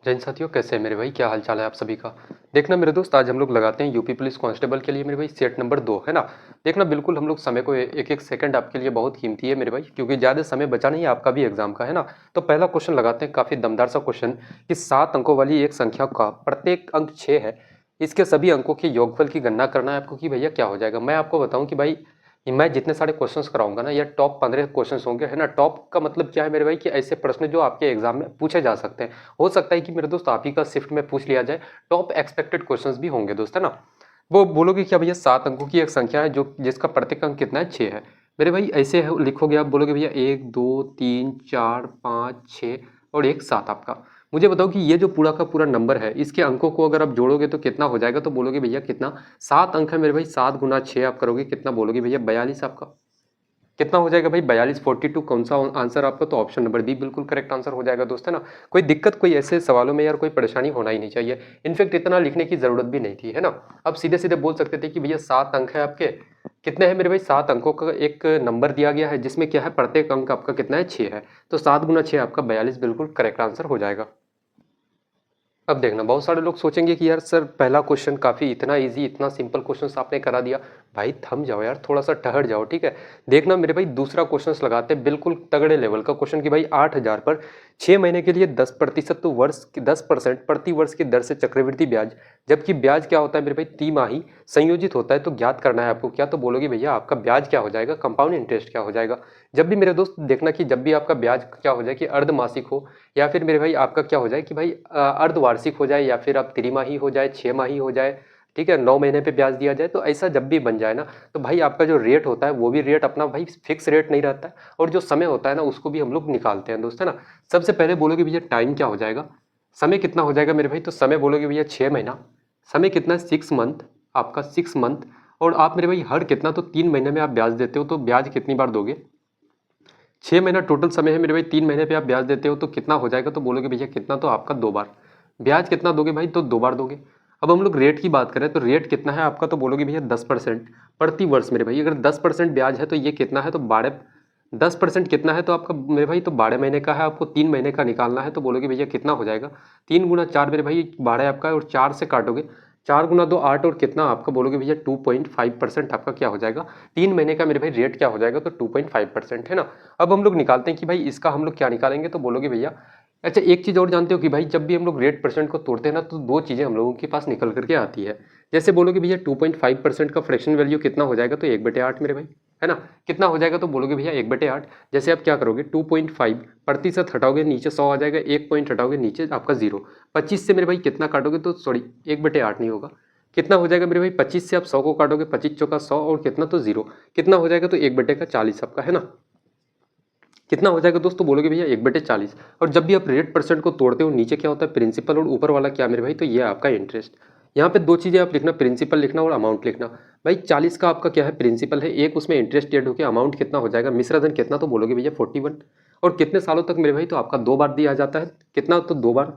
जैन साथियों, कैसे हैं मेरे भाई? क्या हाल चाल है आप सभी का? देखना मेरे दोस्त, आज हम लोग लगाते हैं यूपी पुलिस कांस्टेबल के लिए मेरे भाई सेट नंबर 2, है ना। देखना बिल्कुल हम लोग समय को एक एक सेकंड आपके लिए बहुत कीमती है मेरे भाई, क्योंकि ज़्यादा समय बचा नहीं है आपका भी एग्जाम का, है ना। तो पहला क्वेश्चन लगाते हैं, काफ़ी दमदार सा क्वेश्चन कि 7 अंकों वाली एक संख्या का प्रत्येक अंक 6 है, इसके सभी अंकों के योगफल की गणना करना है आपको कि भैया क्या हो जाएगा। मैं आपको बताऊं कि भाई मैं जितने सारे क्वेश्चंस कराऊंगा ना, ये टॉप 15 क्वेश्चंस होंगे, है ना। टॉप का मतलब क्या है मेरे भाई, कि ऐसे प्रश्न जो आपके एग्जाम में पूछे जा सकते हैं। हो सकता है कि मेरे दोस्त आप ही का शिफ्ट में पूछ लिया जाए, टॉप एक्सपेक्टेड क्वेश्चंस भी होंगे दोस्त, है ना। वो बोलोगे क्या भैया 7 अंकों की एक संख्या है जो जिसका प्रत्येक अंक कितना है, 6 है। मेरे भाई ऐसे है, लिखोगे आप, बोलोगे भैया 1 2 3 4 5 6 और एक 7 आपका। मुझे बताओ कि ये जो पूरा का पूरा नंबर है, इसके अंकों को अगर आप जोड़ोगे तो कितना हो जाएगा। तो बोलोगे भैया कितना, 7 अंक है मेरे भाई, 7 गुना 6 आप करोगे कितना, बोलोगे भैया 42 आपका। कितना हो जाएगा भाई, 42 42। कौन सा आंसर आपका, तो ऑप्शन नंबर बी बिल्कुल करेक्ट आंसर हो जाएगा दोस्त, है ना। कोई दिक्कत, कोई ऐसे सवालों में यार कोई परेशानी होना ही नहीं चाहिए। इनफेक्ट इतना लिखने की जरूरत भी नहीं थी, है ना। अब सीधे सीधे बोल सकते थे कि भैया 7 अंक है आपके, कितने हैं मेरे भाई, 7 अंकों का एक नंबर दिया गया है जिसमें क्या है, प्रत्येक अंक आपका कितना है, 6 है। तो 7 गुना 6 आपका 42 बिल्कुल करेक्ट आंसर हो जाएगा। अब देखना, बहुत सारे लोग सोचेंगे कि यार सर पहला क्वेश्चन काफ़ी इतना इजी, इतना सिंपल क्वेश्चन आपने करा दिया। भाई थम जाओ यार, थोड़ा सा ठहर जाओ, ठीक है। देखना मेरे भाई, दूसरा क्वेश्चन लगाते हैं बिल्कुल तगड़े लेवल का क्वेश्चन कि भाई 8,000 पर 6 महीने के लिए 10% तो वर्ष की 10% प्रति वर्ष की दर से चक्रवृद्धि ब्याज, जबकि ब्याज क्या होता है मेरे भाई, तिमाही संयोजित होता है। तो ज्ञात करना है आपको क्या, तो बोलोगे भैया आपका ब्याज क्या हो जाएगा, कंपाउंड इंटरेस्ट क्या हो जाएगा। जब भी मेरे दोस्त देखना कि जब भी आपका ब्याज क्या हो जाए कि अर्धमासिक हो, या फिर मेरे भाई आपका क्या हो जाए कि भाई अर्धवार्षिक हो जाए, या फिर आप त्रिमाही हो जाए, 6 माही हो जाए, ठीक है, 9 महीने पे ब्याज दिया जाए, तो ऐसा जब भी बन जाए ना, तो भाई आपका जो रेट होता है वो भी रेट अपना भाई फिक्स रेट नहीं रहता है, और जो समय होता है ना उसको भी हम लोग निकालते हैं दोस्त, है ना। सबसे पहले बोलोगे भैया टाइम क्या हो जाएगा, समय कितना हो जाएगा मेरे भाई, तो समय बोलोगे भैया 6 महीना। समय कितना है, 6 मंथ, आपका 6 मंथ। और आप मेरे भाई हर कितना, तो 3 महीने में आप ब्याज देते हो, तो ब्याज कितनी बार दोगे, 6 महीना टोटल समय है मेरे भाई, 3 महीने पे आप ब्याज देते हो तो कितना हो जाएगा, तो बोलोगे भैया कितना, तो आपका 2 बार। ब्याज कितना दोगे भाई, तो 2 बार दोगे। अब हम लोग रेट की बात करें तो रेट कितना है आपका, तो बोलोगे भैया 10% प्रति वर्ष मेरे भाई। अगर 10% ब्याज है तो ये कितना है, तो 10% कितना है, तो आपका मेरे भाई तो 12 महीने का है, आपको 3 महीने का निकालना है। तो बोलोगे भैया कितना हो जाएगा, 3 गुना 4 मेरे भाई 12 आपका है, और 4 से काटोगे, 4 गुना 2 8, और कितना आपका, बोलोगे भैया 2.5% आपका क्या हो जाएगा, 3 महीने का मेरे भाई रेट क्या हो जाएगा, तो 2.5%, है ना। अब हम लोग निकालते हैं कि भाई इसका हम लोग क्या निकालेंगे, तो बोलोगे भैया, अच्छा एक चीज़ और जानते हो कि भाई जब भी हम लोग रेट परसेंट को तोड़ते हैं ना, तो दो चीज़ें हम लोगों के पास निकल करके आती है। जैसे बोलोगे भैया 2.5% का फ्रैक्शन वैल्यू कितना हो जाएगा, तो 1/8 मेरे भाई, है ना। कितना हो जाएगा, तो बोलोगे भैया 1/8। जैसे आप क्या करोगे, 2.5 प्रतिशत हटाओगे नीचे 100 आ जाएगा, 1 पॉइंट हटाओगे नीचे आपका 0। 25 से मेरे भाई कितना काटोगे, तो सॉरी 1/8 नहीं होगा, कितना हो जाएगा मेरे भाई, 25 से आप 100 को काटोगे, 25 चौका 100, और कितना, तो 0। कितना हो जाएगा, तो 1/40 आपका, है ना। कितना हो जाएगा दोस्तों, बोलोगे भैया 1/40। और जब भी आप रेट परसेंट को तोड़ते हो, नीचे क्या होता है, प्रिंसिपल, और ऊपर वाला क्या मेरे भाई, तो ये आपका इंटरेस्ट। यहाँ पे दो चीज़ें आप लिखना, प्रिंसिपल लिखना और अमाउंट लिखना। भाई 40 का आपका क्या है, प्रिंसिपल है, एक उसमें इंटरेस्ट एड होकर अमाउंट कितना हो जाएगा, मिश्र धन कितना, तो बोलोगे भैया 41। और कितने सालों तक मेरे भाई, तो आपका 2 बार दिया जाता है, कितना, तो 2 बार।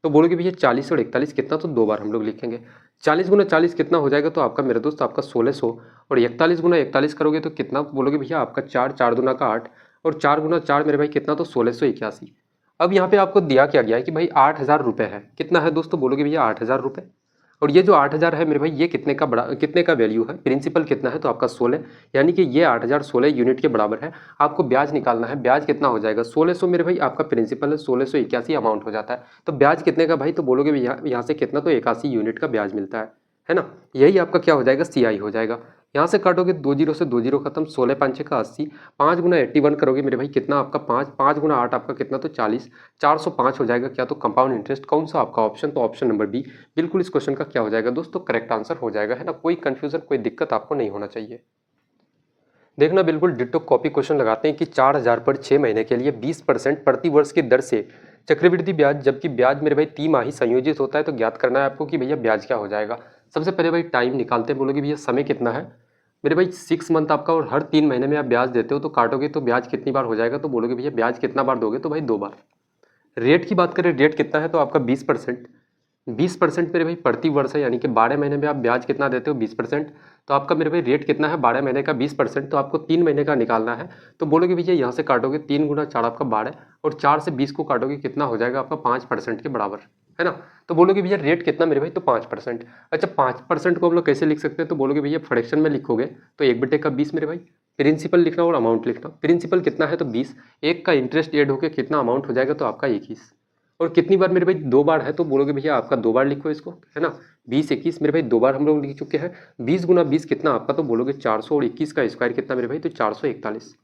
तो बोलोगे भैया 40 और 41 कितना, तो 2 बार हम लोग लिखेंगे। 40 गुना 40 कितना हो जाएगा, तो आपका मेरे दोस्त आपका 1600। और 41 गुना 41 करोगे तो कितना, बोलोगे भैया आपका 4, 4 दूना का 8, और 4 गुना 4 मेरे भाई कितना, तो 1681। अब यहाँ पे आपको दिया क्या गया है कि भाई 8,000 रुपये है, कितना है दोस्तों, बोलोगे भैया 8,000 रुपये। और ये जो 8,000 है मेरे भाई, ये कितने का वैल्यू है, प्रिंसिपल कितना है, तो आपका 16, यानी कि ये 8,000 16 यूनिट के बराबर है। आपको ब्याज निकालना है, ब्याज कितना हो जाएगा, 1600 मेरे भाई आपका प्रिंसिपल है, 1681 अमाउंट हो जाता है। तो ब्याज कितने का भाई, तो बोलोगे भैया यहाँ से कितना, तो 81 यूनिट का ब्याज मिलता है ना। यही आपका क्या हो जाएगा, CI हो जाएगा। यहाँ से काटोगे, 2 जीरो से 2 जीरो खत्म, 16 5 का 80, 5 गुना 81 करोगे मेरे भाई कितना आपका 5, 5 गुना 8 आपका कितना, तो 40, 405 हो जाएगा क्या, तो कंपाउंड इंटरेस्ट। कौन सा आपका ऑप्शन, तो ऑप्शन नंबर बी बिल्कुल इस क्वेश्चन का क्या हो जाएगा दोस्तों, करेक्ट आंसर हो जाएगा, है ना। कोई कंफ्यूजन, कोई दिक्कत आपको नहीं होना चाहिए। देखना बिल्कुल डिट्टो कॉपी क्वेश्चन लगाते हैं कि 4,000 पर 6 महीने के लिए 20% प्रति वर्ष की दर से चक्रवृद्धि ब्याज, जबकि ब्याज मेरे भाई तिमाही संयोजित होता है। तो ज्ञात करना है आपको कि भैया ब्याज क्या हो जाएगा। सबसे पहले भाई टाइम निकालते हैं, बोलोगे भैया समय कितना है मेरे भाई, 6 मंथ आपका, और हर 3 महीने में आप ब्याज देते हो, तो काटोगे तो ब्याज कितनी बार हो जाएगा, तो बोलोगे भैया ब्याज कितना बार दोगे, तो भाई 2 बार। रेट की बात करें, रेट कितना है, तो आपका 20%। 20% मेरे भाई प्रति वर्ष है, यानी कि 12 महीने में आप ब्याज कितना देते हो, 20%। तो आपका मेरे भाई रेट कितना है, 12 महीने का 20%, तो आपको 3 महीने का निकालना है। तो बोलोगे भैया यहाँ से काटोगे, 3 गुना 4 आपका 12, और 4 से 20 को काटोगे, कितना हो जाएगा आपका 5% के बराबर। है ना। तो बोलोगे भैया रेट कितना मेरे भाई, तो 5%। अच्छा 5% को हम लोग कैसे लिख सकते हैं, तो बोलोगे भैया फ्रैक्शन में लिखोगे तो 1/20 मेरे भाई। प्रिंसिपल लिखना और अमाउंट लिखना, प्रिंसिपल कितना है तो 20, एक का इंटरेस्ट ऐड होकर कितना अमाउंट हो जाएगा तो आपका 21। और कितनी बार मेरे भाई, 2 बार है, तो बोलोगे भैया आपका 2 बार लिखो इसको, है ना। 20 21 मेरे भाई 2 बार हम लोग लिख चुके हैं। 20 गुना 20 कितना आपका, तो बोलोगे 400, और 21 का स्क्वायर कितना मेरे भाई, तो 441।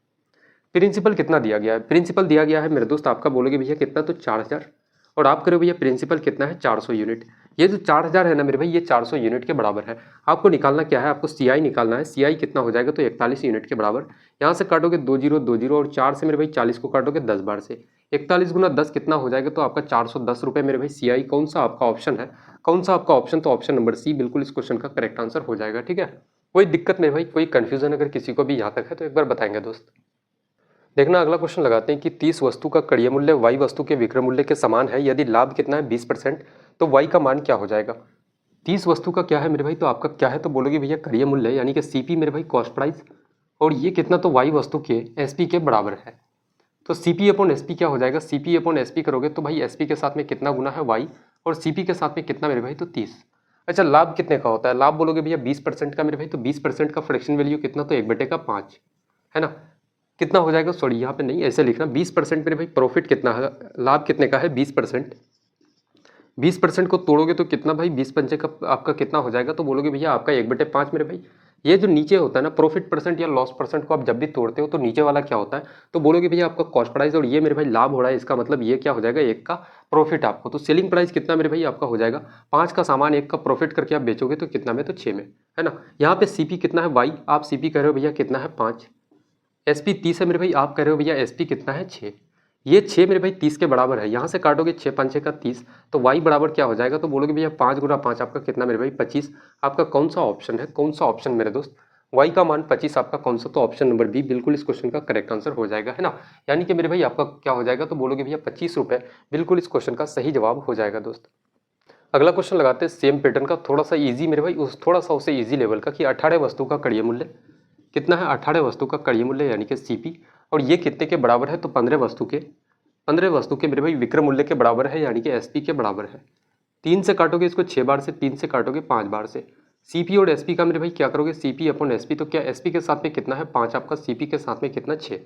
प्रिंसिपल कितना दिया गया है, प्रिंसिपल दिया गया है मेरे दोस्त आपका, बोलोगे भैया कितना, तो 4000। और आप करो भैया प्रिंसिपल कितना है, 400 यूनिट। ये जो 4000 है ना मेरे भाई, ये 400 यूनिट के बराबर है। आपको निकालना क्या है, आपको सीआई निकालना है। सीआई कितना हो जाएगा, तो 41 यूनिट के बराबर। यहाँ से काटोगे 20 और 4 से मेरे भाई 40 को काटोगे 10 बार से, 41 गुना 10 कितना हो जाएगा, तो आपका 410 रुपये मेरे भाई सीआई। कौन सा आपका ऑप्शन है, कौन सा आपका ऑप्शन, तो ऑप्शन नंबर सी बिल्कुल इस क्वेश्चन का करेक्ट आंसर हो जाएगा। ठीक है, कोई दिक्कत मेरे भाई, कोई कंफ्यूजन अगर किसी को भी यहाँ तक है तो एक बार बताएंगे दोस्त। देखना अगला क्वेश्चन लगाते हैं कि 30 वस्तु का कड़ीय मूल्य y वस्तु के विक्रय मूल्य के समान है, यदि लाभ कितना है 20%, तो y का मान क्या हो जाएगा। 30 वस्तु का क्या है मेरे भाई, तो आपका क्या है, तो बोलोगे भैया कड़ीय मूल्य यानी कि सीपी मेरे भाई कॉस्ट प्राइस, और ये कितना, तो y वस्तु के एसपी के बराबर है। तो सीपी अपॉन एसपी क्या हो जाएगा, सीपी अपॉन एसपी करोगे तो भाई एसपी के साथ में कितना गुना है y, और सीपी के साथ में कितना मेरे भाई, तो 30। अच्छा लाभ कितने का होता है, लाभ बोलोगे भैया 20% का मेरे भाई, तो 20% का फ्रैक्शन वैल्यू कितना, तो 1/5 है ना। कितना हो जाएगा, सॉरी यहाँ पे नहीं, ऐसे लिखना 20% मेरे भाई। प्रॉफिट कितना है, लाभ कितने का है 20%, 20% को तोड़ोगे तो कितना भाई, 20 का आपका कितना हो जाएगा, तो बोलोगे भैया आपका 1/5 मेरे भाई। ये जो नीचे होता है ना प्रॉफिट परसेंट या लॉस परसेंट को आप जब भी तोड़ते हो तो नीचे वाला क्या होता है, तो बोलोगे भैया आपका कॉस्ट प्राइस, और ये मेरे भाई लाभ हो रहा है, इसका मतलब ये क्या हो जाएगा, एक का प्रॉफिट आपको। तो सेलिंग प्राइस कितना मेरे भाई आपका हो जाएगा, 5 का सामान 1 का प्रॉफिट करके आप बेचोगे तो कितना में, तो 6 में, है ना। यहाँ पे सीपी कितना है वाई, आप सीपी कह रहे हो भैया कितना है 5, एसपी 30 है मेरे भाई, आप कह रहे हो भैया एसपी कितना है 6। ये 6 मेरे भाई 30 के बराबर है, यहाँ से काटोगे 6 5 का 30, तो y बराबर क्या हो जाएगा, तो बोलोगे भैया 5 गुना 5 आपका कितना मेरे भाई 25। आपका कौन सा ऑप्शन है, कौन सा ऑप्शन मेरे दोस्त, y का मान 25 आपका कौन सा, तो ऑप्शन नंबर बी बिल्कुल इस क्वेश्चन का करेक्ट आंसर हो जाएगा, है ना। यानी कि मेरे भाई आपका क्या हो जाएगा, तो बोलोगे भैया 25 रुपये बिल्कुल इस क्वेश्चन का सही जवाब हो जाएगा दोस्त। अगला क्वेश्चन लगाते हैं सेम पैटर्न का, थोड़ा सा ईजी मेरे भाई, उस थोड़ा सा उससे ईजी लेवल का, कि 18 वस्तु का कड़ीय मूल्य कितना है, 18 वस्तु का कड़ीय मूल्य यानी कि सीपी, और ये कितने के बराबर है, तो 15 वस्तु के मेरे भाई विक्रय मूल्य के बराबर है, यानी कि एसपी के बराबर है। 3 से काटोगे इसको 6 बार से, 3 से काटोगे 5 बार से। सीपी और एसपी का मेरे भाई क्या करोगे, सीपी अपॉन एसपी, तो क्या एसपी के साथ में कितना है 5 आपका, सीपी के साथ में कितना 6।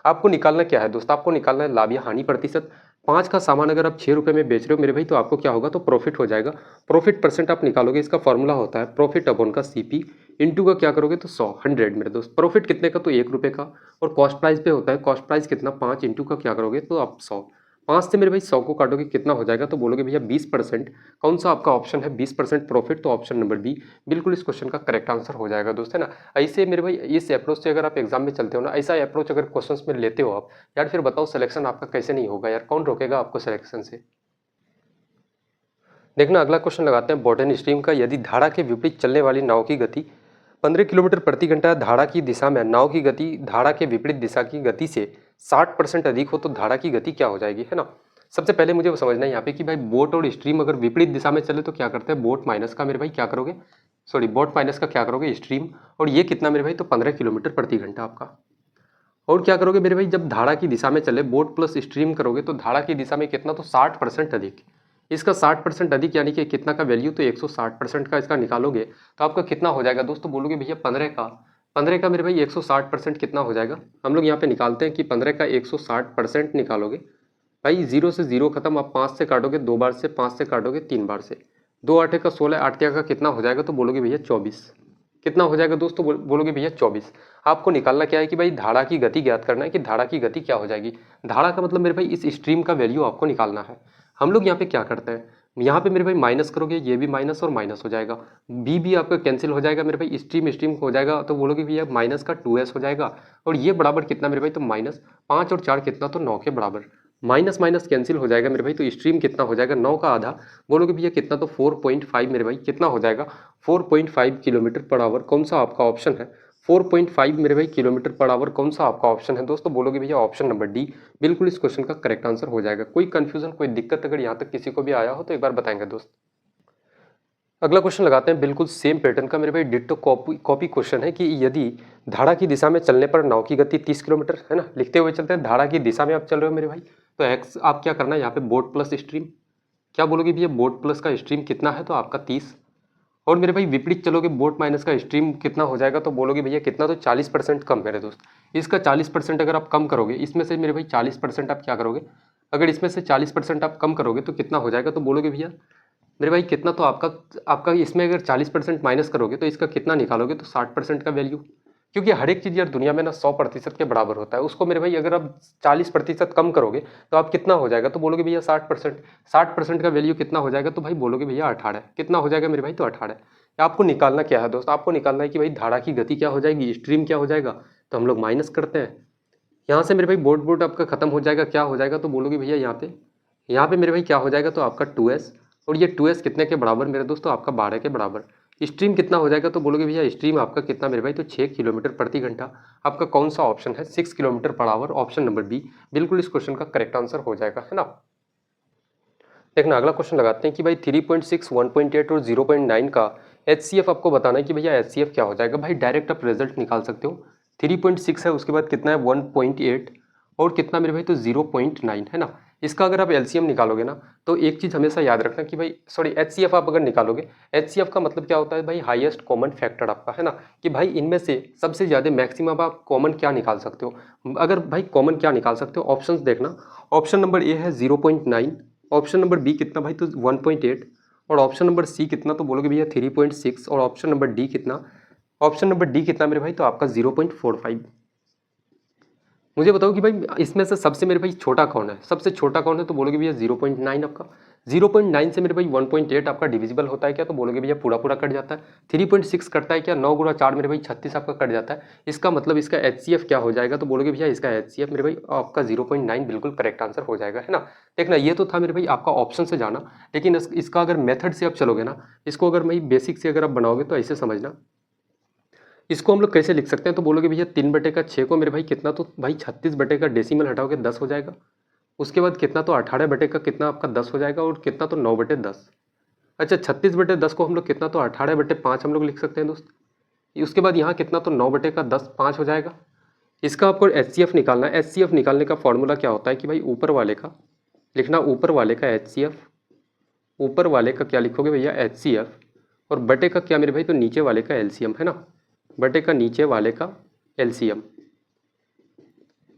आपको निकालना क्या है दोस्त, आपको निकालना है लाभ या हानि प्रतिशत। 5 का सामान अगर आप 6 रुपये में बेच रहे हो मेरे भाई, तो आपको क्या होगा, तो प्रॉफिट हो जाएगा। प्रॉफिट परसेंट आप निकालोगे, इसका फॉर्मूला होता है प्रॉफिट अपॉन का सीपी इंटू का क्या करोगे, तो 100 मेरे दोस्त। प्रॉफिट कितने का, तो 1 रुपये का, और कॉस्ट प्राइस पे होता है, कॉस्ट प्राइस कितना 5 इंटू का क्या करोगे, तो आप 100। 5 से मेरे भाई 100 को काटोगे कितना हो जाएगा, तो बोलोगे भैया 20%। कौन सा आपका ऑप्शन है 20% प्रॉफिट, तो ऑप्शन नंबर बी बिल्कुल इस क्वेश्चन का करेक्ट आंसर हो जाएगा दोस्त, है ना। ऐसे मेरे भाई इस अप्रोच से अगर आप एग्जाम में चलते हो ना, ऐसा अप्रोच अगर क्वेश्चंस में लेते हो आप यार, फिर बताओ सिलेक्शन आपका कैसे नहीं होगा यार, कौन रोकेगा आपको सिलेक्शन से। देखना अगला क्वेश्चन लगाते हैं बॉटन स्ट्रीम का, यदि धारा के विपरीत चलने वाली नाव की गति 15 किलोमीटर प्रति घंटा धारा की दिशा में, नाव की गति धारा के विपरीत दिशा की गति से 60% अधिक हो, तो धारा की गति क्या हो जाएगी, है ना। सबसे पहले मुझे वो समझना है यहाँ पे कि भाई बोट और स्ट्रीम अगर विपरीत दिशा में चले तो क्या करते हैं, बोट माइनस का मेरे भाई क्या करोगे, सॉरी बोट माइनस का क्या करोगे स्ट्रीम, और ये कितना मेरे भाई, तो 15 किलोमीटर प्रति घंटा आपका। और क्या करोगे मेरे भाई, जब धारा की दिशा में चले बोट प्लस स्ट्रीम करोगे तो धारा की दिशा में कितना, तो 60% अधिक। इसका 60% अधिक यानी कि कितना का वैल्यू, तो 160% का इसका निकालोगे तो आपका कितना हो जाएगा दोस्तों, बोलोगे भैया 15 का मेरे भाई 160% कितना हो जाएगा। हम लोग यहाँ पे निकालते हैं कि 15 का 160% निकालोगे भाई, 0 से 0 खत्म, आप 5 से काटोगे 2 बार से, 5 से काटोगे 3 बार से, 2 8 का 16, 8 का कितना हो जाएगा, तो बोलोगे भैया 24। कितना हो जाएगा दोस्तों, बोलोगे भैया 24। आपको निकालना क्या है कि भाई धारा की गति ज्ञात करना है कि धारा की गति क्या हो जाएगी। धारा का मतलब मेरे भाई इस स्ट्रीम का वैल्यू आपको निकालना है। हम लोग यहाँ पे क्या करते हैं, यहाँ पे मेरे भाई माइनस करोगे, ये भी माइनस और माइनस हो जाएगा, बी भी आपका कैंसिल हो जाएगा मेरे भाई, स्ट्रीम स्ट्रीम हो जाएगा, तो बोलोगे भैया माइनस का 2s हो जाएगा, और ये बराबर कितना मेरे भाई, तो माइनस 5 और 4 कितना, तो 9 के बराबर। माइनस माइनस कैंसिल हो जाएगा मेरे भाई, तो स्ट्रीम कितना हो जाएगा, 9 का आधा, बोलोगे भैया कितना, तो 4.5 मेरे भाई कितना हो जाएगा, 4.5 किलोमीटर पर आवर। कौन सा आपका ऑप्शन है, 4.5 मेरे भाई किलोमीटर पर आवर, कौन सा आपका ऑप्शन है दोस्तों, बोलोगे भैया ऑप्शन नंबर डी बिल्कुल इस क्वेश्चन का करेक्ट आंसर हो जाएगा। कोई कंफ्यूजन कोई दिक्कत अगर यहाँ तक किसी को भी आया हो तो एक बार बताएंगे दोस्त। अगला क्वेश्चन लगाते हैं बिल्कुल सेम पैटर्न का मेरे भाई, डिट्टो कॉपी क्वेश्चन है कि यदि धारा की दिशा में चलने पर नाव की गति 30 किलोमीटर, है ना, लिखते हुए चलते हैं, धारा की दिशा में आप चल रहे हो मेरे भाई, तो एक्स आप क्या करना है यहाँ पे बोट प्लस स्ट्रीम, क्या बोलोगे भैया बोट प्लस का स्ट्रीम कितना है, तो आपका 30। और मेरे भाई विपरीत चलोगे, बोट माइनस का स्ट्रीम कितना हो जाएगा, तो बोलोगे भैया कितना, तो 40% कम मेरे दोस्त। इसका 40% अगर आप कम करोगे, इसमें से मेरे भाई 40% आप क्या करोगे, अगर इसमें से 40% आप कम करोगे तो कितना हो जाएगा, तो बोलोगे भैया मेरे भाई कितना, तो आपका आपका इसमें अगर 40% माइनस करोगे तो इसका कितना निकालोगे, तो 60% का वैल्यू। क्योंकि हर एक चीज़ यार दुनिया में ना 100% के बराबर होता है, उसको मेरे भाई अगर आप 40% कम करोगे तो आप कितना हो जाएगा, तो बोलोगे भैया 60%। 60% का वैल्यू कितना हो जाएगा, तो भाई बोलोगे भैया 18। कितना हो जाएगा मेरे भाई, तो 18। आपको निकालना क्या है दोस्त, आपको निकालना है कि भाई धारा की गति क्या हो जाएगी, स्ट्रीम क्या हो जाएगा। तो हम लोग माइनस करते हैं, यहाँ से मेरे भाई बोट बोट आपका खत्म हो जाएगा, क्या हो जाएगा, तो बोलोगे भैया यहाँ पे मेरे भाई क्या हो जाएगा, तो आपका 2s। और ये 2s कितने के बराबर मेरे दोस्तों, आपका 12 के बराबर। स्ट्रीम कितना हो जाएगा, तो बोलोगे भैया स्ट्रीम आपका कितना मेरे भाई, तो 6 किलोमीटर प्रति घंटा। आपका कौन सा ऑप्शन है, 6 kilometre per hour, option number B बिल्कुल इस क्वेश्चन का करेक्ट आंसर हो जाएगा, है ना। देखना अगला क्वेश्चन लगाते हैं कि भाई 3.6, 1.8 और 0.9 का HCF आपको बताना है कि भैया HCF क्या हो जाएगा। भाई डायरेक्ट आप रिजल्ट निकाल सकते हो। 3.6 है, उसके बाद कितना है 1.8 और कितना मेरे भाई, तो 0.9 है ना। इसका अगर आप LCM निकालोगे ना, तो एक चीज़ हमेशा याद रखना कि भाई सॉरी HCF आप अगर निकालोगे, HCF का मतलब क्या होता है भाई, हाईएस्ट कॉमन फैक्टर आपका, है ना। कि भाई इनमें से सबसे ज़्यादा मैक्सिमम आप कॉमन क्या निकाल सकते हो। अगर भाई कॉमन क्या निकाल सकते हो, ऑप्शंस देखना। ऑप्शन नंबर ए है 0.9, ऑप्शन नंबर बी कितना भाई, तो 1.8 और ऑप्शन नंबर सी कितना, तो बोलोगे भैया 3.6 और ऑप्शन नंबर डी कितना, ऑप्शन नंबर डी कितना मेरे भाई, तो आपका 0.45। मुझे बताओ कि भाई इसमें से सबसे मेरे भाई छोटा कौन है, सबसे छोटा कौन है, तो बोलोगे भैया 0.9 आपका। 0.9 से मेरे भाई 1.8 आपका डिविजिबल होता है क्या, तो बोलोगे भैया पूरा पूरा कट जाता है। 3.6 कटता है क्या, 9 गुणा 4 मेरे भाई 36 आपका कट जाता है। इसका मतलब इसका HCF क्या हो जाएगा, तो बोलोगे भैया इसका HCF मेरे भाई आपका 0.9 बिल्कुल करेक्ट आंसर हो जाएगा, है ना। देखना ये तो था मेरे भाई आपका ऑप्शन से जाना, लेकिन इसका अगर मेथड से आप चलोगे ना, इसको अगर मैं बेसिक से अगर आप बनाओगे तो ऐसे समझना। इसको हम लोग कैसे लिख सकते हैं, तो बोलोगे भैया 3/6 को मेरे भाई कितना, तो भाई 36 बटे का डेसिमल हटाओगे 10 हो जाएगा। उसके बाद कितना, तो 18 बटे का कितना आपका 10 हो जाएगा और कितना, तो 9/10। अच्छा 36/10 को हम लोग कितना, तो 18/5 हम लोग लिख सकते हैं दोस्त। उसके बाद यहाँ कितना, तो 9/10 5 हो जाएगा। इसका आपको HCF निकालना है। HCF निकालने का फॉर्मूला क्या होता है कि भाई ऊपर वाले का लिखना, ऊपर वाले का HCF, ऊपर वाले का क्या लिखोगे भैया HCF, और बटे का क्या मेरे भाई, तो नीचे वाले का LCM, है ना। बटे का नीचे वाले का LCM।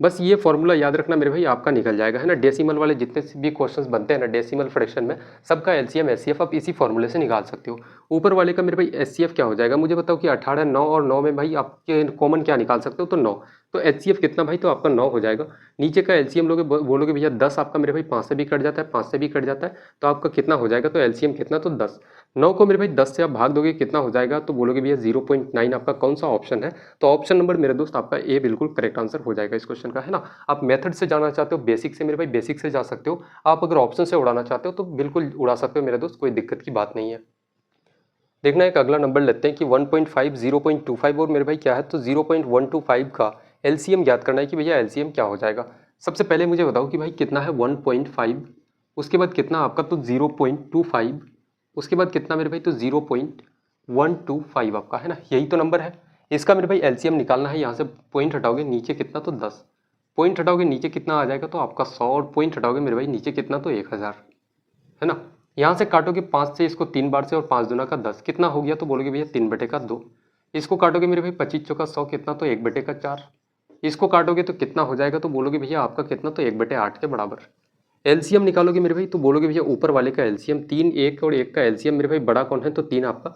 बस ये फॉर्मूला याद रखना मेरे भाई, आपका निकल जाएगा, है ना। डेसिमल वाले जितने भी क्वेश्चंस बनते हैं ना डेसिमल फ्रैक्शन में, सबका LCM HCF आप इसी फॉर्मूले से निकाल सकते हो। ऊपर वाले का मेरे भाई HCF क्या हो जाएगा, मुझे बताओ कि 18, 9 और 9 में भाई आपके कॉमन क्या निकाल सकते हो, तो 9। तो HCF कितना भाई, तो आपका 9 हो जाएगा। नीचे का LCM लोगे, बोलोगे भैया 10 आपका मेरे भाई 5 से भी कट जाता है, 5 से भी कट जाता है, तो आपका कितना हो जाएगा, तो LCM कितना, तो 10। 9 को मेरे भाई 10 से आप भाग दोगे कितना हो जाएगा, तो बोलोगे भैया 0.9 आपका कौन सा ऑप्शन है, तो ऑप्शन नंबर मेरे दोस्त आपका ए बिल्कुल करेक्ट आंसर हो जाएगा इस क्वेश्चन का, है ना। आप मेथड से जाना चाहते हो, बेसिक से मेरे भाई बेसिक से जा सकते हो। आप अगर ऑप्शन से उड़ाना चाहते हो तो बिल्कुल उड़ा सकते हो मेरे दोस्त, कोई दिक्कत की बात नहीं है। देखना एक अगला नंबर लेते हैं कि 1.5, 0.25 और मेरे भाई क्या है, तो 0.125 का LCM ज्ञात करना है कि भैया LCM क्या हो जाएगा। सबसे पहले मुझे बताओ कि भाई कितना है 1.5, उसके बाद कितना आपका, तो 0.25, उसके बाद कितना मेरे भाई, तो 0.125 आपका, है ना। यही तो नंबर है। इसका मेरे भाई LCM निकालना है। यहाँ से पॉइंट हटाओगे नीचे कितना, तो 10, पॉइंट हटाओगे नीचे कितना आ जाएगा, तो आपका 100, और पॉइंट हटाओगे मेरे भाई नीचे कितना, तो 1000, है ना। यहाँ से काटोगे 5 से इसको 3 बार से, और 5 दूना का 10 कितना हो गया, तो बोलोगे भैया 3/2। इसको काटोगे मेरे भाई 25 चौका 100 कितना, तो 1/4। इसको काटोगे तो कितना हो जाएगा, तो बोलोगे भैया आपका कितना, तो 1/8 के बराबर। LCM निकालोगे मेरे भाई, तो बोलोगे भैया ऊपर वाले का LCM 3, 1 और 1 का LCM मेरे भाई बड़ा कौन है, तो 3 आपका।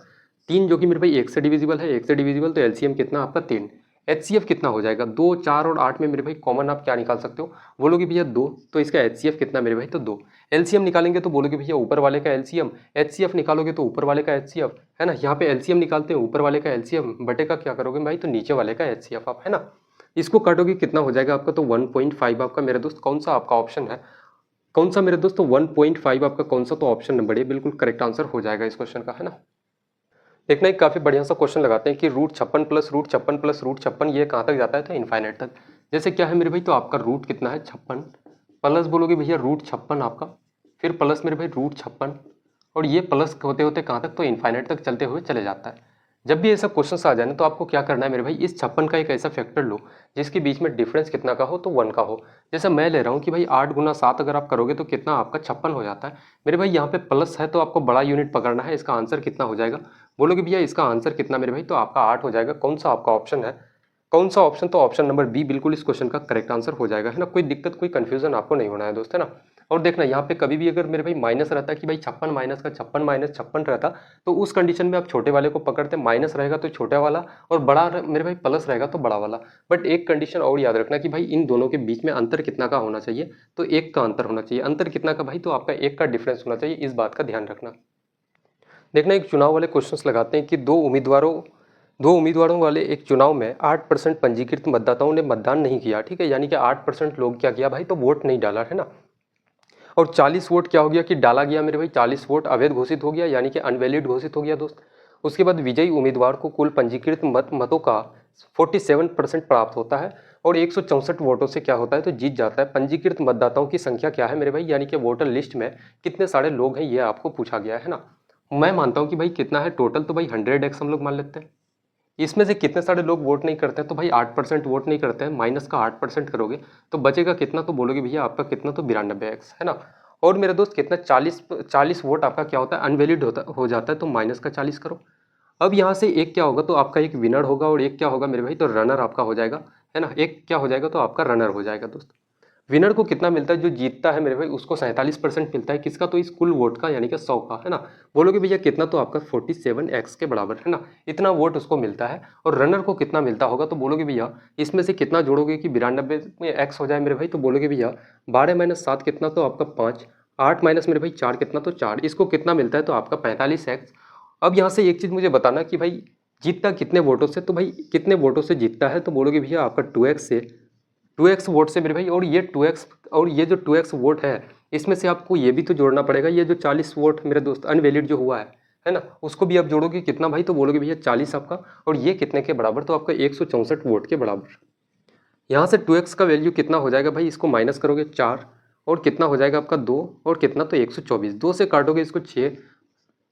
3 जो कि मेरे भाई 1 से डिविजिबल है, 1 से डिविजिबल, तो LCM कितना आपका 3। HCF कितना हो जाएगा, 2, 4 और 8 में मेरे भाई कॉमन आप क्या निकाल सकते हो, बोलोगे भैया 2, तो इसका HCF कितना मेरे भाई, तो 2। LCM निकालेंगे तो बोलोगे भैया ऊपर वाले का LCM, HCF निकालोगे तो ऊपर वाले का HCF, है ना। यहाँ पे LCM निकालते हैं, ऊपर वाले का LCM, बटे का क्या करोगे भाई, तो नीचे वाले का HCF आप, है ना। इसको काटोगे कितना हो जाएगा आपका, तो 1.5 आपका मेरे दोस्त कौन सा आपका ऑप्शन है, कौन सा मेरे दोस्त, तो 1.5 आपका कौन सा, तो ऑप्शन नंबर ए बिल्कुल करेक्ट आंसर हो जाएगा इस क्वेश्चन का, है ना। देखना एक काफ़ी बढ़िया सा क्वेश्चन लगाते हैं कि √56 प्लस √56 प्लस √56 ये कहाँ तक जाता है, तो इनफाइनाइट तक। जैसे क्या है मेरे भाई, तो आपका रूट कितना है 56, प्लस बोलोगे भैया √56 आपका, फिर प्लस मेरे भाई √56, और ये प्लस होते होते कहाँ तक, तो इनफाइनाइट तक चलते हुए चले जाता है। जब भी ऐसा क्वेश्चन आ जाए ना तो आपको क्या करना है मेरे भाई, इस 56 का एक ऐसा फैक्टर लो जिसके बीच में डिफरेंस कितना का हो, तो 1 का हो। जैसे मैं ले रहा हूँ कि भाई 8 गुना 7 अगर आप करोगे तो कितना आपका 56 हो जाता है मेरे भाई। यहाँ पे प्लस है तो आपको बड़ा यूनिट पकड़ना है। इसका आंसर कितना हो जाएगा, बोलोगे भैया इसका आंसर कितना मेरे भाई, तो आपका 8 हो जाएगा। कौन सा आपका ऑप्शन है, कौन सा ऑप्शन, तो ऑप्शन नंबर बी बिल्कुल इस क्वेश्चन का करेक्ट आंसर हो जाएगा, है ना। कोई दिक्कत कोई कंफ्यूजन आपको नहीं होना है दोस्त, है ना। और देखना यहाँ पे कभी भी अगर मेरे भाई माइनस रहता कि भाई 56 माइनस का 56 माइनस 56 रहता, तो उस कंडीशन में आप छोटे वाले को पकड़ते, माइनस रहेगा तो छोटा वाला और बड़ा मेरे भाई प्लस रहेगा तो बड़ा वाला। बट एक कंडीशन और याद रखना कि भाई इन दोनों के बीच में अंतर कितना का होना चाहिए, तो 1 का अंतर होना चाहिए। अंतर कितना का भाई, तो आपका 1 का डिफरेंस होना चाहिए, इस बात का ध्यान रखना। देखना एक चुनाव वाले क्वेश्चंस लगाते हैं कि दो उम्मीदवारों वाले एक चुनाव में 8% पंजीकृत मतदाताओं ने मतदान नहीं किया, ठीक है, यानी कि 8% लोग क्या किया भाई, तो वोट नहीं डाला, है ना। और 40 वोट क्या हो गया कि डाला गया मेरे भाई, 40 वोट अवैध घोषित हो गया, यानी कि अनवैलिड घोषित हो गया दोस्त। उसके बाद विजयी उम्मीदवार को कुल पंजीकृत मतों का 47% प्राप्त होता है और 164 वोटों से क्या होता है, तो जीत जाता है। पंजीकृत मतदाताओं की संख्या क्या है मेरे भाई, यानी कि वोटर लिस्ट में कितने सारे लोग हैं, ये आपको पूछा गया है ना। मैं मानता हूँ कि भाई कितना है टोटल, तो भाई 100x हम लोग मान लेते हैं। इसमें से कितने सारे लोग वोट नहीं करते हैं, तो भाई 8% वोट नहीं करते हैं, माइनस का 8% करोगे तो बचेगा कितना, तो बोलोगे भैया आपका कितना, तो 92x, है ना। और मेरे दोस्त कितना 40 वोट आपका क्या होता है, अनवैलिड हो जाता है, तो माइनस का 40 करो। अब यहाँ से एक क्या होगा, तो आपका एक विनर होगा और एक क्या होगा मेरे भाई, तो रनर आपका हो जाएगा, है ना। एक क्या हो जाएगा, तो आपका रनर हो जाएगा दोस्त। विनर को कितना मिलता है, जो जीतता है मेरे भाई उसको 47% मिलता है, किसका, तो इस कुल वोट का, यानी कि 100 का, है ना। बोलोगे भैया कितना, तो आपका 47x के बराबर, है ना। इतना वोट उसको मिलता है। और रनर को कितना मिलता होगा, तो बोलोगे भैया इसमें से कितना जोड़ोगे कि 92 में x हो जाए मेरे भाई, तो बोलोगे भैया 12 माइनस 7 कितना, तो आपका 5, 8 माइनस मेरे भाई 4 कितना, तो 4, इसको कितना मिलता है, तो आपका 45x। अब यहाँ से एक चीज़ मुझे बताना कि भाई जीतता कितने वोटों से, तो भाई कितने वोटों से जीतता है, तो बोलोगे भैया आपका 2x से, 2x वोट से मेरे भाई। और ये 2x और ये जो 2x वोट है, इसमें से आपको ये भी तो जोड़ना पड़ेगा, ये जो 40 वोट मेरे दोस्त अनवैलिड जो हुआ है ना, उसको भी आप जोड़ोगे कितना भाई, तो बोलोगे भैया 40 आपका, और ये कितने के बराबर, तो आपका 164 वोट के बराबर। यहाँ से 2x का वैल्यू कितना हो जाएगा भाई, इसको माइनस करोगे 4, और कितना हो जाएगा आपका 2, और कितना, तो 124, 2 से काटोगे इसको 6,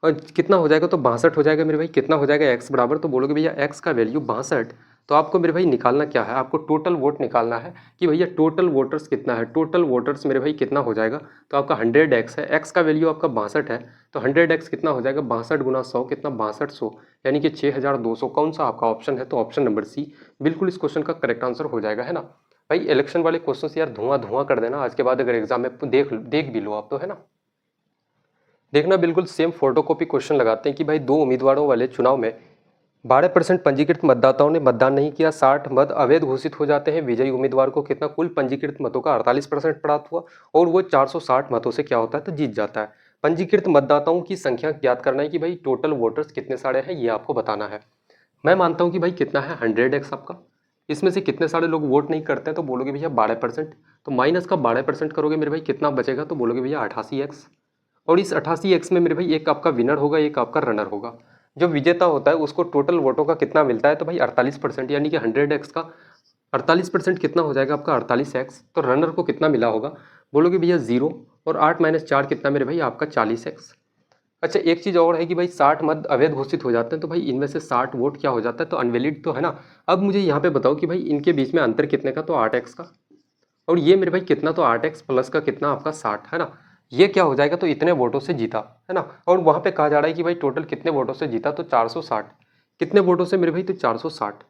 और कितना हो जाएगा, तो 62 हो जाएगा मेरे भाई। कितना हो जाएगा x बराबर, तो बोलोगे भैया x का वैल्यू 62। तो आपको मेरे भाई निकालना क्या है, आपको टोटल वोट निकालना है कि भैया टोटल वोटर्स कितना है। टोटल वोटर्स मेरे भाई कितना हो जाएगा, तो आपका 100x है, x का वैल्यू आपका 62 है, तो 100x कितना हो जाएगा, 62 गुना 100 कितना, 6200, यानी कि 6200। कौन सा आपका ऑप्शन है, तो ऑप्शन नंबर सी बिल्कुल इस क्वेश्चन का करेक्ट आंसर हो जाएगा, है ना। भाई इलेक्शन वाले क्वेश्चन यार धुआं धुआं कर देना आज के बाद, अगर एग्जाम में देख भी लो आप, तो है ना। देखना बिल्कुल सेम फोटोकॉपी क्वेश्चन लगाते हैं कि भाई दो उम्मीदवारों वाले चुनाव में 12% पंजीकृत मतदाताओं ने मतदान नहीं किया, 60 मत अवैध घोषित हो जाते हैं। विजयी उम्मीदवार को कितना, कुल पंजीकृत मतों का 48% प्राप्त हुआ और वो 460 मतों से क्या होता है, तो जीत जाता है। पंजीकृत मतदाताओं की संख्या ज्ञात करना है कि भाई टोटल वोटर्स कितने सारे हैं, ये आपको बताना है। मैं मानता हूँ कि भाई कितना है 100x आपका। इसमें से कितने सारे लोग वोट नहीं करते हैं, तो बोलोगे भैया 12%, तो माइनस का 12% करोगे मेरे भाई कितना बचेगा, तो बोलोगे भैया 88x। और इस 88x में मेरे भाई एक आपका विनर होगा, एक आपका रनर होगा। जो विजेता होता है उसको टोटल वोटों का कितना मिलता है, तो भाई 48%, यानी कि 100x का 48% कितना हो जाएगा आपका 48x। तो रनर को कितना मिला होगा, बोलोगे भैया 0, और 8 माइनस 4 कितना मेरे भाई आपका 40x। अच्छा एक चीज़ और है कि भाई 60 मत अवैध घोषित हो जाते हैं, तो भाई इनमें से 60 वोट क्या हो जाता है, तो अनवैलिड तो है ना। अब मुझे यहाँ पे बताओ कि भाई इनके बीच में अंतर कितने का, तो 8x का, और ये मेरे भाई कितना, तो 8x प्लस का कितना आपका 60, है ना। ये क्या हो जाएगा, तो इतने वोटों से जीता, है ना। और वहाँ पे कहा जा रहा है कि भाई टोटल कितने वोटों से जीता, तो 460। कितने वोटों से मेरे भाई, तो 460।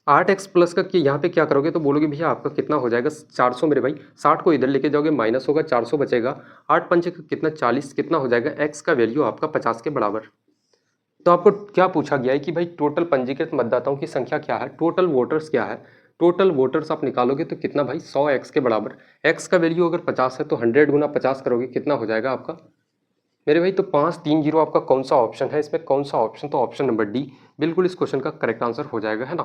8x प्लस का कि यहाँ पे क्या करोगे, तो बोलोगे भैया आपका कितना हो जाएगा 400 मेरे भाई। 60 को इधर लेके जाओगे माइनस होगा, 400 बचेगा। 8 पंचे का कितना 40, कितना हो जाएगा x का वैल्यू आपका 50 के बराबर। तो आपको क्या पूछा गया है कि भाई टोटल पंजीकृत मतदाताओं की संख्या क्या है, टोटल वोटर्स क्या है। टोटल वोटर्स आप निकालोगे तो कितना भाई 100x के बराबर। x का वैल्यू अगर 50 है तो 100 गुना 50 करोगे, कितना हो जाएगा आपका मेरे भाई, तो 530। आपका कौन सा ऑप्शन है इसमें, कौन सा ऑप्शन, तो ऑप्शन नंबर डी बिल्कुल इस क्वेश्चन का करेक्ट आंसर हो जाएगा, है ना।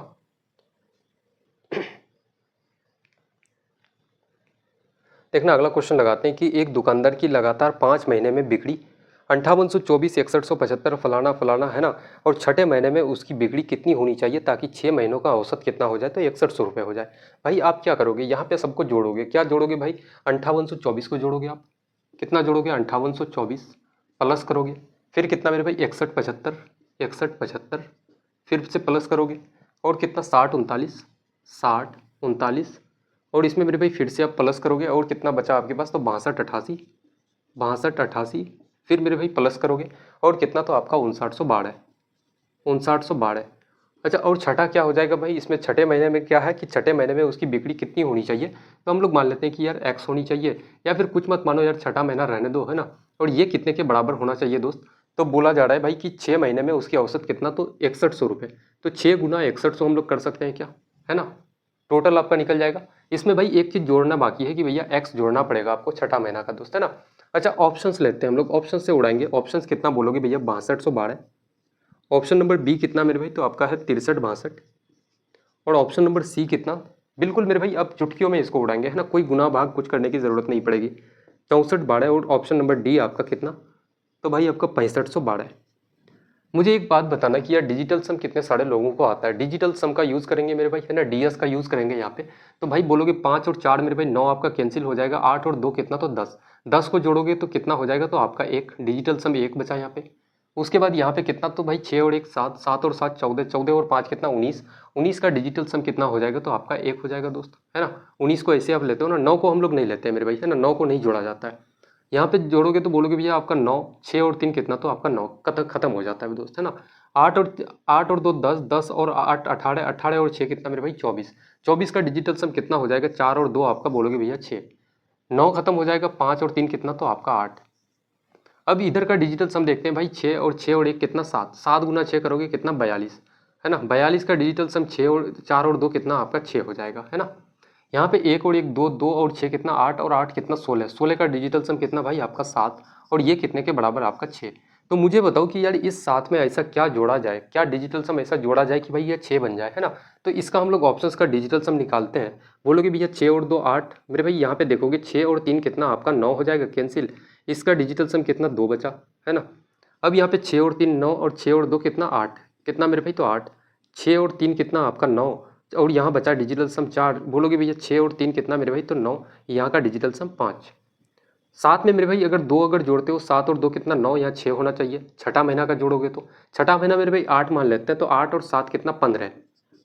देखना अगला क्वेश्चन लगाते हैं कि एक दुकानदार की लगातार 5 महीने में बिक्री 5824 6175 फलाना फलाना, है ना। और छठे महीने में उसकी बिक्री कितनी होनी चाहिए ताकि 6 महीनों का औसत कितना हो जाए, तो 6100 रुपये हो जाए। भाई आप क्या करोगे, यहाँ पे सबको जोड़ोगे, क्या जोड़ोगे भाई, 5824 को जोड़ोगे आप, कितना जोड़ोगे 5824 प्लस करोगे, फिर कितना मेरे भाई 6175, 61 75, फिर से प्लस करोगे और कितना 60 39, 60 39, और इसमें मेरे भाई फिर से आप प्लस करोगे और कितना बचा आपके पास, तो 62 88, 62 88, फिर मेरे भाई प्लस करोगे और कितना, तो आपका 5912, 5912। अच्छा, और छठा क्या हो जाएगा भाई, इसमें छठे महीने में क्या है कि छठे महीने में उसकी बिक्री कितनी होनी चाहिए, तो हम लोग मान लेते हैं कि यार एक्स होनी चाहिए, या फिर कुछ मत मानो यार, छठा महीना रहने दो, है ना। और ये कितने के बराबर होना चाहिए दोस्त, तो बोला जा रहा है भाई कि 6 महीने में उसकी औसत कितना, तो 6100 रुपये। तो 6 गुना 6100 हम लोग कर सकते हैं क्या, है ना, टोटल आपका निकल जाएगा। इसमें भाई एक चीज़ जोड़ना बाकी है कि भैया एक्स जोड़ना पड़ेगा आपको छठा महीना का दोस्त, है ना। अच्छा, ऑप्शंस लेते हैं हम लोग, ऑप्शन से उड़ाएंगे। ऑप्शंस कितना बोलोगे भैया, 6212। ऑप्शन नंबर बी कितना मेरे भाई, तो आपका है 63 62। और ऑप्शन नंबर सी कितना, बिल्कुल मेरे भाई अब चुटकियों में इसको उड़ाएंगे, है ना, कोई गुना भाग कुछ करने की जरूरत नहीं पड़ेगी, 64 12। और ऑप्शन नंबर डी आपका कितना, तो भाई आपका 6512। मुझे एक बात बताना कि यार डिजिटल सम कितने सारे लोगों को आता है। डिजिटल सम का यूज़ करेंगे मेरे भाई, है ना, डीएस का यूज़ करेंगे यहाँ पे। तो भाई बोलोगे 5 और 4 मेरे भाई 9 आपका कैंसिल हो जाएगा, 8 और 2 कितना, तो 10, 10 को जोड़ोगे तो कितना हो जाएगा, तो आपका एक डिजिटल सम एक बचा यहाँ पे। उसके बाद यहाँ पे कितना, तो भाई 6 और 1 7, 7 और 7 14, 14 और 5 कितना 19, 19 का डिजिटल सम कितना हो जाएगा, तो आपका एक हो जाएगा दोस्त, है ना। 19 को ऐसे आप लेते हो ना, 9 को हम लोग नहीं लेते हैं मेरे भाई, है ना, 9 को नहीं जोड़ा जाता है। यहाँ पे जोड़ोगे तो बोलोगे भैया आपका 9, 6 और 3 कितना, तो आपका 9 खत्म हो जाता है दोस्त, है ना। 8 और 2 10, 10 और 8 18, 18 और 6 कितना मेरे भाई 24, 24 का डिजिटल सम कितना हो जाएगा, 4 और 2 आपका बोलोगे भैया 6, 9 खत्म हो जाएगा, 5 और 3 कितना, तो आपका 8। अब इधर का डिजिटल सम देखते हैं भाई, 6 और 1 कितना 7, 7 गुना 6 करोगे कितना 42, है ना। 42 का डिजिटल सम 6 और 4 और 2 कितना आपका 6 हो जाएगा, है ना। यहाँ पे 1 और 1 2, 2 और 6 कितना 8, और 8 कितना 16, 16 का डिजिटल सम कितना भाई आपका 7, और ये कितने के बराबर आपका 6। तो मुझे बताओ कि यार इस 7 में ऐसा क्या जोड़ा जाए, क्या डिजिटल सम ऐसा जोड़ा जाए कि भाई ये 6 बन जाए, है ना। तो इसका हम लोग ऑप्शंस का डिजिटल सम निकालते हैं। बोलोगे भैया 6 और 2 8, मेरे भाई यहाँ पे देखोगे 6 और 3 कितना आपका 9 हो जाएगा कैंसिल, इसका डिजिटल सम कितना 2 बचा, है ना। अब यहाँ पे 6 और 3 9, और 6 और 2 कितना 8, कितना मेरे भाई, तो 8, 6 और 3 कितना आपका 9, और यहाँ बचा डिजिटल सम 4। बोलोगे भैया 6 और 3 कितना मेरे भाई, तो 9, यहाँ का डिजिटल सम 5। साथ में मेरे भाई अगर 2 अगर जोड़ते हो, 7 और 2 कितना 9, यहाँ 6 होना चाहिए। छठा महीना का जोड़ोगे तो छठा महीना मेरे भाई 8 मान लेते हैं, तो 8 और 7 कितना 15,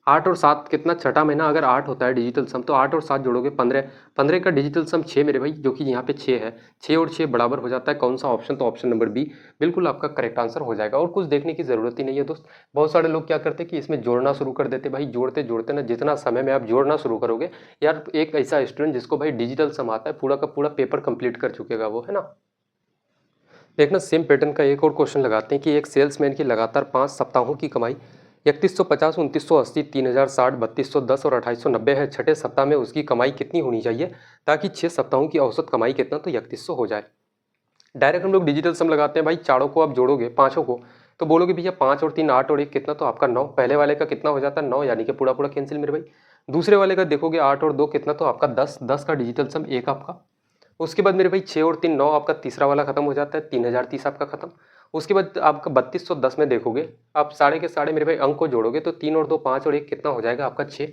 8 और 7 कितना, छठा महीना अगर 8 होता है डिजिटल सम, तो 8 और 7 जोड़ोगे 15, 15 का डिजिटल सम 6 मेरे भाई, जो कि यहाँ पे 6 है। 6 और 6 बराबर हो जाता है कौन सा ऑप्शन, तो ऑप्शन नंबर बी बिल्कुल आपका करेक्ट आंसर हो जाएगा। और कुछ देखने की जरूरत ही नहीं है दोस्त। बहुत सारे लोग क्या करते हैं कि इसमें जोड़ना शुरू कर देते, भाई जोड़ते जोड़ते ना जितना समय में आप जोड़ना शुरू करोगे, यार एक ऐसा स्टूडेंट जिसको भाई डिजिटल सम आता है, पूरा का पूरा पेपर कंप्लीट कर चुकेगा वो, है ना। देखना सेम पैटर्न का एक और क्वेश्चन लगाते हैं कि एक सेल्समैन की लगातार 5 सप्ताहों की कमाई 3150, 2980, 3060, 3210 और 2890 है। छठे सप्ताह में उसकी कमाई कितनी होनी चाहिए ताकि 6 सप्ताहों की औसत कमाई कितना, तो 3100 हो जाए। डायरेक्ट हम लोग डिजिटल सम लगाते हैं भाई, चारों को आप जोड़ोगे पाँचों को, तो बोलोगे भैया 5 और 3 8 और 1 कितना, तो आपका 9। पहले वाले का कितना हो जाता है 9, यानी कि पूरा पूरा कैंसिल मेरे भाई। दूसरे वाले का देखोगे 8 और 2 कितना, तो आपका 10, 10 का डिजिटल सम एक आपका। उसके बाद मेरे भाई 6 और 3 9, आपका तीसरा वाला खत्म हो जाता है, 3030 आपका खत्म। उसके बाद आपका 3210 में देखोगे, आप साढ़े के साढ़े मेरे भाई अंक को जोड़ोगे, तो 3 और 2 5 और 1 कितना हो जाएगा आपका 6,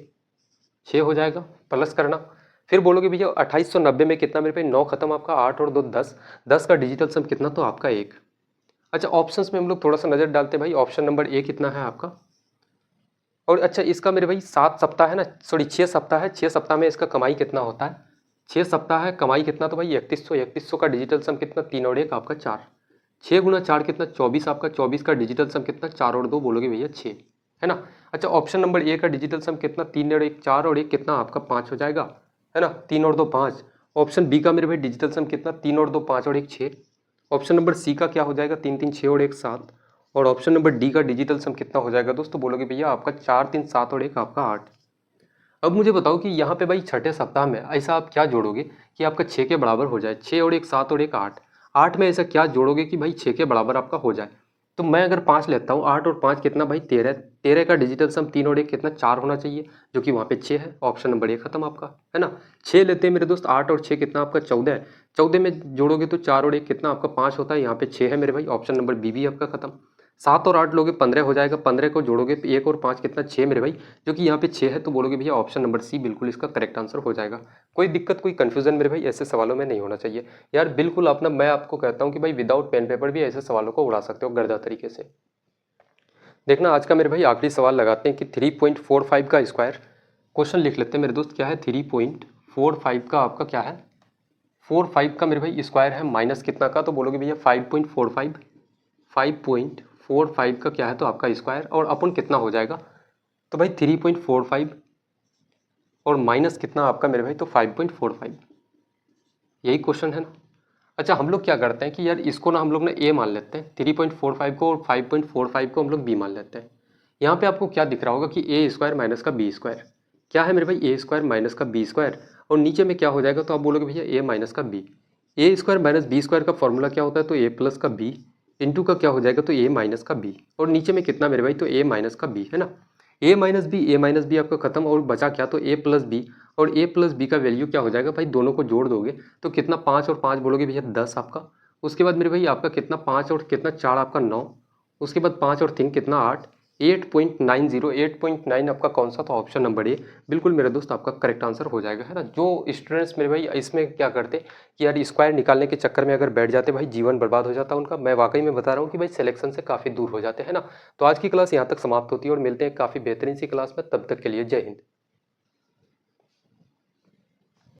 6 हो जाएगा, प्लस करना। फिर बोलोगे भैया 2890 में कितना मेरे भाई 9 खत्म आपका, 8 और 2 10, 10 का डिजिटल सम कितना, तो आपका 1। अच्छा, ऑप्शंस में हम लोग थोड़ा सा नजर डालते हैं भाई, ऑप्शन नंबर ए कितना है आपका। और अच्छा, इसका मेरे भाई 7 सप्ताह है ना, सॉरी 6 सप्ताह है, 6 सप्ताह में इसका कमाई कितना होता है, 6 सप्ताह है, कमाई कितना, तो भाई 3100, 3100 का डिजिटल सम कितना, 3 और 1 आपका 4, 6 गुना 4 कितना 24 आपका, 24 का डिजिटल सम कितना 4 और 2 बोलोगे भैया 6, है ना। अच्छा, ऑप्शन नंबर ए का डिजिटल सम कितना, 3 और 1 4 और 1 कितना आपका 5 हो जाएगा, है ना, 3 और 2 5। ऑप्शन बी का मेरे भाई डिजिटल सम कितना, 3 और 2 5 और 1 6। ऑप्शन नंबर सी का क्या हो जाएगा, 3 3 6 और 1 7। और ऑप्शन नंबर डी का डिजिटल सम कितना हो जाएगा दोस्तों, बोलोगे भैया आपका 4 3 7 और 1 आपका 8। अब मुझे बताओ कि यहाँ पे भाई छठे सप्ताह में ऐसा आप क्या जोड़ोगे कि आपका 6 के बराबर हो जाए, 6 और 1 7 और 1 8, 8 में ऐसा क्या जोड़ोगे कि भाई 6 के बराबर आपका हो जाए। तो मैं अगर 5 लेता हूँ, 8 और 5 कितना भाई 13, 13 का डिजिटल सम 3 और 1 कितना 4 होना चाहिए, जो कि वहाँ पे 6 है। ऑप्शन नंबर ए खत्म आपका, है ना। 6 लेते हैं मेरे दोस्त, 8 और 6 कितना आपका 14 है, 14 में जोड़ोगे तो 4 और 1 कितना आपका 5 होता है, यहाँ पे 6 है मेरे भाई। ऑप्शन नंबर बी भी आपका खत्म। 7 और 8 लोगे 15 हो जाएगा, 15 को जोड़ोगे तो 1 और 5 कितना 6 मेरे भाई, जो कि यहाँ पे 6 है, तो बोलोगे भैया ऑप्शन नंबर सी बिल्कुल इसका करेक्ट आंसर हो जाएगा। कोई दिक्कत कोई कंफ्यूजन मेरे भाई ऐसे सवालों में नहीं होना चाहिए यार, बिल्कुल अपना मैं आपको कहता हूँ कि भाई विदाउट पेन पेपर भी ऐसे सवालों को उड़ा सकते हो गर्दा तरीके से। देखना आज का मेरे भाई आखिरी सवाल लगाते हैं कि 3.45 का स्क्वायर, क्वेश्चन लिख लेते हैं मेरे दोस्त, क्या है 3.45 का आपका क्या है, 45 का मेरे भाई स्क्वायर है माइनस कितना का, तो बोलोगे भैया 5.45, 5.45 का क्या है तो आपका स्क्वायर और अपन कितना हो जाएगा, तो भाई 3.45 और माइनस कितना आपका मेरे भाई तो 5.45, यही क्वेश्चन है ना। अच्छा हम लोग क्या करते हैं कि यार इसको ना हम लोग ना ए मान लेते हैं 3.45 को, और 5.45 को हम लोग बी मान लेते हैं। यहाँ पे आपको क्या दिख रहा होगा कि ए स्क्वायर माइनस का बी स्क्वायर, क्या है मेरे भाई ए स्क्वायर माइनस का बी स्क्वायर, और नीचे में क्या हो जाएगा तो आप बोलोगे भैया ए माइनस का बी। ए स्क्वायर माइनस बी स्क्वायर का फॉर्मूला क्या होता है तो ए प्लस का बी इंटू का क्या हो जाएगा तो ए माइनस का बी, और नीचे में कितना मेरे भाई तो ए माइनस का बी है ना। ए माइनस बी आपका खत्म और बचा क्या तो ए प्लस बी, और ए प्लस बी का वैल्यू क्या हो जाएगा भाई, दोनों को जोड़ दोगे तो कितना 5 और 5 बोलोगे भैया 10 आपका। उसके बाद मेरे भाई आपका कितना 5 और कितना 4 आपका 9, उसके बाद 5 और 3 कितना 8, 8.90, 8.9 आपका कौन सा तो ऑप्शन नंबर ए बिल्कुल मेरे दोस्त आपका करेक्ट आंसर हो जाएगा है ना। जो स्टूडेंट्स मेरे भाई इसमें क्या करते कि यार स्क्वायर निकालने के चक्कर में अगर बैठ जाते भाई जीवन बर्बाद हो जाता उनका, मैं वाकई में बता रहा हूँ कि भाई सिलेक्शन से काफ़ी दूर हो जाते हैं ना। तो आज की क्लास यहाँ तक समाप्त होती है और मिलते हैं काफ़ी बेहतरीन सी क्लास में, तब तक के लिए जय हिंद।